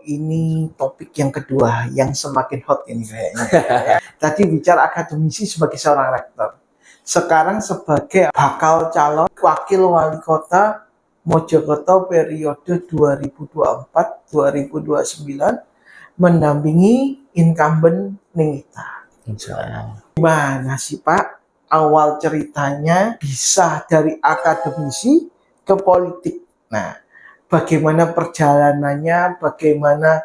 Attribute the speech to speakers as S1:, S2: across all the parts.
S1: ini topik yang kedua yang semakin hot ini kayaknya. Tadi bicara akademisi sebagai seorang rektor. Sekarang sebagai bakal calon wakil wali kota Mojokerto periode 2024-2029 mendampingi incumbent Ningita. Gimana sih Pak awal ceritanya bisa dari akademisi ke politik? Nah, bagaimana perjalanannya, bagaimana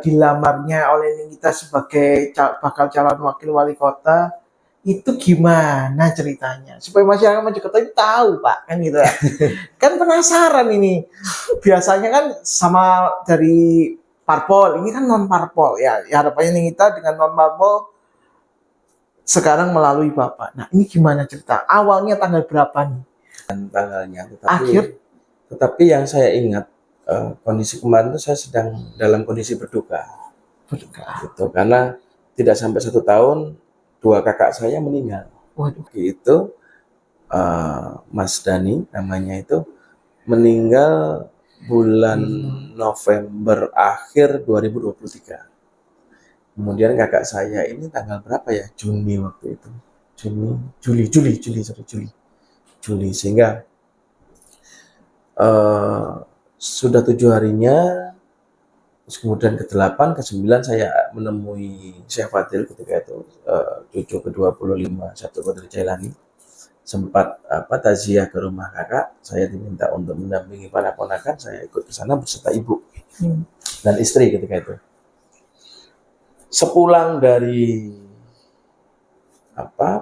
S1: dilamarnya oleh Ningita sebagai bakal calon wakil wali kota, itu gimana ceritanya? Supaya masyarakat Mojokerto itu tahu Pak, kan gitu ya. Kan penasaran ini. Biasanya kan sama dari parpol, ini kan non parpol ya. Harapannya Ningita dengan non parpol sekarang melalui Bapak. Nah, ini gimana cerita? Awalnya tanggal berapa nih?
S2: Tanggalnya,
S1: Tetapi
S2: yang saya ingat kondisi kemarin itu saya sedang dalam kondisi berduka. Gitu, karena tidak sampai 1 tahun 2 kakak saya meninggal.
S1: Waduh.
S2: Itu Mas Dani namanya itu meninggal bulan November akhir 2023. Kemudian kakak saya ini tanggal berapa ya? Juni waktu itu. Juli. Sehingga sudah 7 harinya. Terus kemudian ke-8, ke-9 saya menemui Syekh Fadil ketika itu, cucu ke-25 Syekh Qadir Jailani. Sempat taziah ke rumah kakak, saya diminta untuk mendampingi para ponakan, saya ikut ke sana beserta ibu dan istri ketika itu. Sepulang dari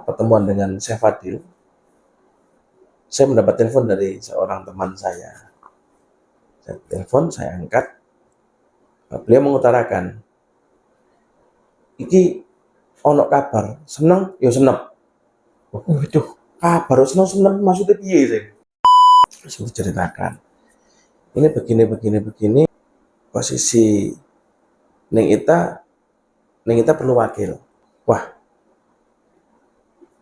S2: pertemuan dengan Syekh Fadil, saya mendapat telepon dari seorang teman saya. Saya telepon, saya angkat. Beliau mengutarakan, iki ono kabar, seneng, ya seneng. Waduh, kabar seneng maksudnya piye sih? Terus diceritakan, ini begini, posisi Ningita perlu wakil. Wah,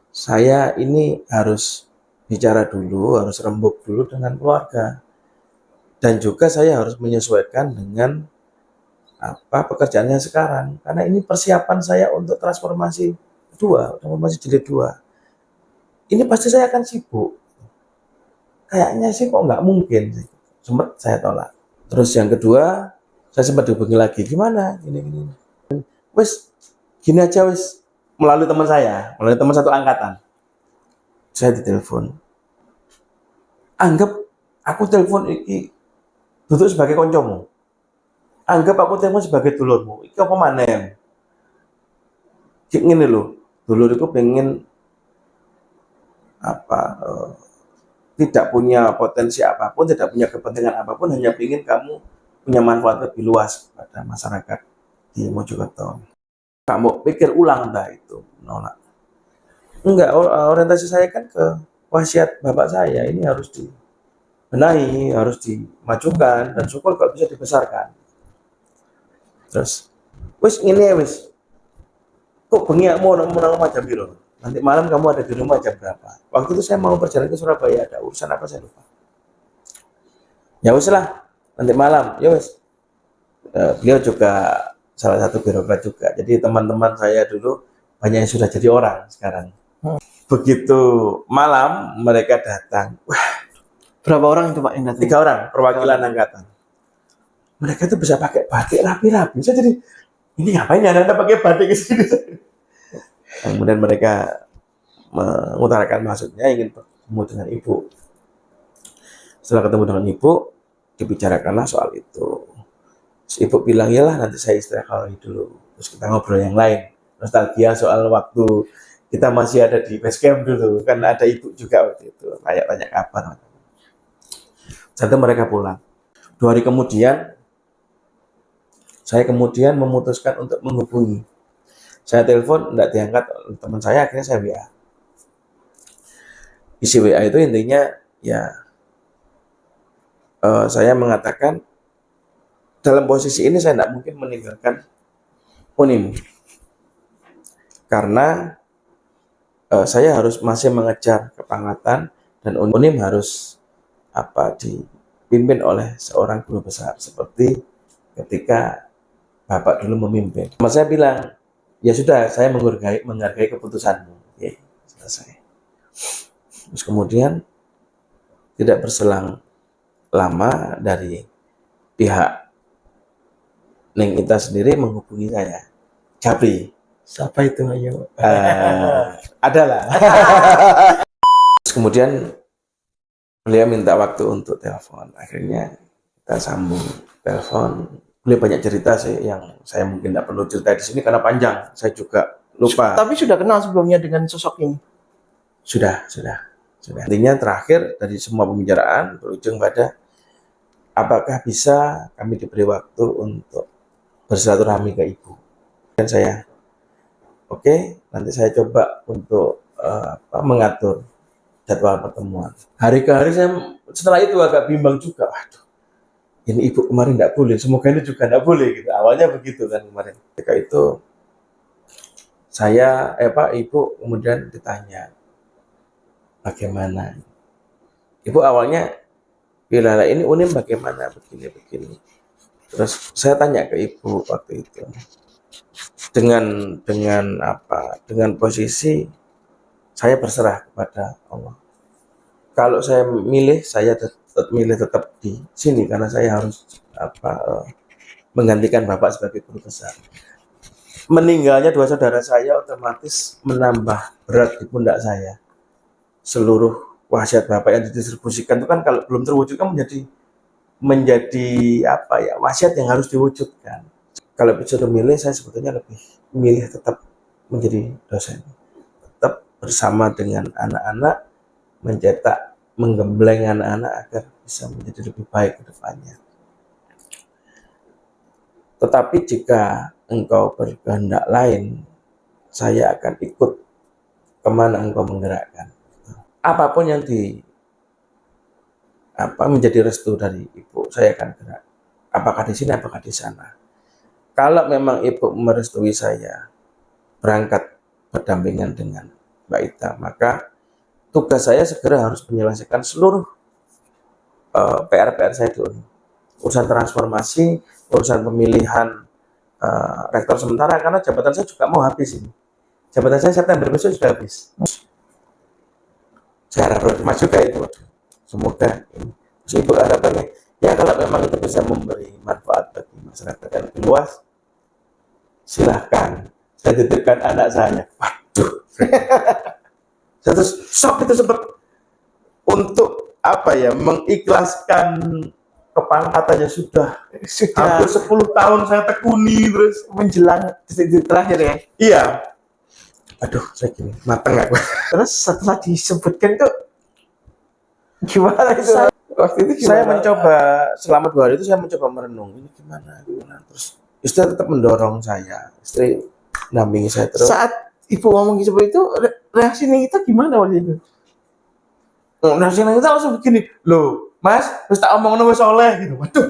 S2: saya ini harus bicara dulu, harus rembuk dulu dengan keluarga. Dan juga saya harus menyesuaikan dengan pekerjaannya sekarang. Karena ini persiapan saya untuk transformasi jilid 2. Ini pasti saya akan sibuk. Kayaknya sih kok nggak mungkin. Sempat saya tolak. Terus yang kedua, saya sempat dihubungi lagi. Gimana? Gini. Wes, gini aja wes. Melalui teman satu angkatan. Saya ditelepon. Anggap aku telepon iki duduk sebagai koncomu. Anggap aku telepon sebagai dulurmu. Iki apa maneh? Ngene lho, dulurku pengen tidak punya potensi apapun, tidak punya kepentingan apapun, hanya ingin kamu punya manfaat lebih luas pada masyarakat di Mojokerto. Kamu pikir ulang itu, menolak. Enggak, orientasi saya kan ke wasiat bapak saya, ini harus dibenahi, harus dimajukan, dan syukur kalau bisa dibesarkan. Terus, kok bengi mau macam biru? Nanti malam kamu ada di rumah jam berapa? Waktu itu saya mau perjalanan ke Surabaya, ada urusan apa saya lupa. Ya wis lah, nanti malam, ya wis. Beliau juga salah satu birokrat juga. Jadi teman-teman saya dulu banyak yang sudah jadi orang sekarang. Begitu malam mereka datang. Wah,
S1: berapa orang itu Pak yang datang?
S2: 3 orang perwakilan angkatan. Mereka itu bisa pakai batik rapi-rapi. Saya jadi, ini ngapain ya Anda pakai batik ke sini? Kemudian mereka mengutarakan maksudnya ingin bertemu dengan ibu. Setelah ketemu dengan ibu, dibicarakanlah soal itu. Terus ibu bilang, iyalah nanti saya istirahat dulu. Terus kita ngobrol yang lain. Nostalgia soal waktu kita masih ada di base camp dulu. Kan ada ibu juga waktu itu. Tanya kabar. Sampai mereka pulang. 2 hari kemudian, saya memutuskan untuk menghubungi. Saya telepon, tidak diangkat oleh teman saya, akhirnya saya WA. Isi WA itu intinya, saya mengatakan, dalam posisi ini saya tidak mungkin meninggalkan Unim. Karena saya harus masih mengejar kepangkatan, dan Unim harus dipimpin oleh seorang guru besar, seperti ketika Bapak dulu memimpin. Mas saya bilang, ya sudah, saya menghargai keputusanmu. Oke, selesai. Terus kemudian tidak berselang lama dari pihak Neng Ita sendiri menghubungi saya. Japri,
S1: Siapa itu, ayo?
S2: adalah. Terus kemudian beliau minta waktu untuk telepon. Akhirnya kita sambung telepon. Beliau banyak cerita sih yang saya mungkin tidak perlu cerita di sini karena panjang. Saya juga lupa.
S1: Tapi sudah kenal sebelumnya dengan sosok ini?
S2: Sudah. Intinya terakhir dari semua pembicaraan berujung pada apakah bisa kami diberi waktu untuk bersilaturahmi ke ibu. Dan saya, oke, nanti saya coba untuk mengatur jadwal pertemuan. Hari ke hari saya setelah itu agak bimbang juga. Waduh, ini ibu kemarin tidak boleh, semoga ini juga tidak boleh gitu. Awalnya begitu kan kemarin. Ketika itu saya, ibu kemudian ditanya bagaimana. Ibu awalnya bilang ini Unim bagaimana begini. Terus saya tanya ke ibu waktu itu dengan posisi saya berserah kepada Allah. Kalau saya milih, saya tetap di sini karena saya harus menggantikan Bapak sebagai guru besar. Meninggalnya dua saudara saya otomatis menambah berat di pundak saya. Seluruh wasiat Bapak yang didistribusikan itu kan kalau belum terwujud kan menjadi wasiat yang harus diwujudkan. Kalau bisa memilih, saya sebetulnya lebih memilih tetap menjadi dosen, tetap bersama dengan anak-anak, menggembleng anak-anak agar bisa menjadi lebih baik ke depannya. Tetapi jika engkau berkehendak lain, saya akan ikut kemana engkau menggerakkan. Apapun yang menjadi restu dari ibu, saya akan gerak. Apakah di sini, apakah di sana. Kalau memang ibu merestui saya berangkat berdampingan dengan Mbak Ita, maka tugas saya segera harus menyelesaikan seluruh PR-PR saya dulu. Urusan transformasi, urusan pemilihan rektor sementara, karena jabatan saya juga mau habis ini. Jabatan saya September besok sudah habis. Saya harap masuk juga itu. Semoga ini. Ibu harapannya, ya kalau memang itu bisa memberi manfaat bagi masyarakat yang lebih luas, silahkan. Saya titipkan anak saya. Waduh. Saya terus shock itu sempat untuk mengikhlaskan kepala katanya sudah hampir 10 tahun saya tekuni terus
S1: Menjelang titik terakhir ya?
S2: Iya. Aduh, saya gini, mateng aku.
S1: Terus setelah disebutkan itu gimana itu? Waktu itu
S2: Saya
S1: gimana?
S2: mencoba, selama 2 hari itu saya mencoba merenung, ini gimana. Terus istri tetap mendorong saya, istri nampingi saya terus.
S1: Saat ibu ngomong seperti itu, reaksi kita gimana waktu itu?
S2: Reaksi kita langsung begini, loh mas, terus tak omong wis oleh gitu. Waduh.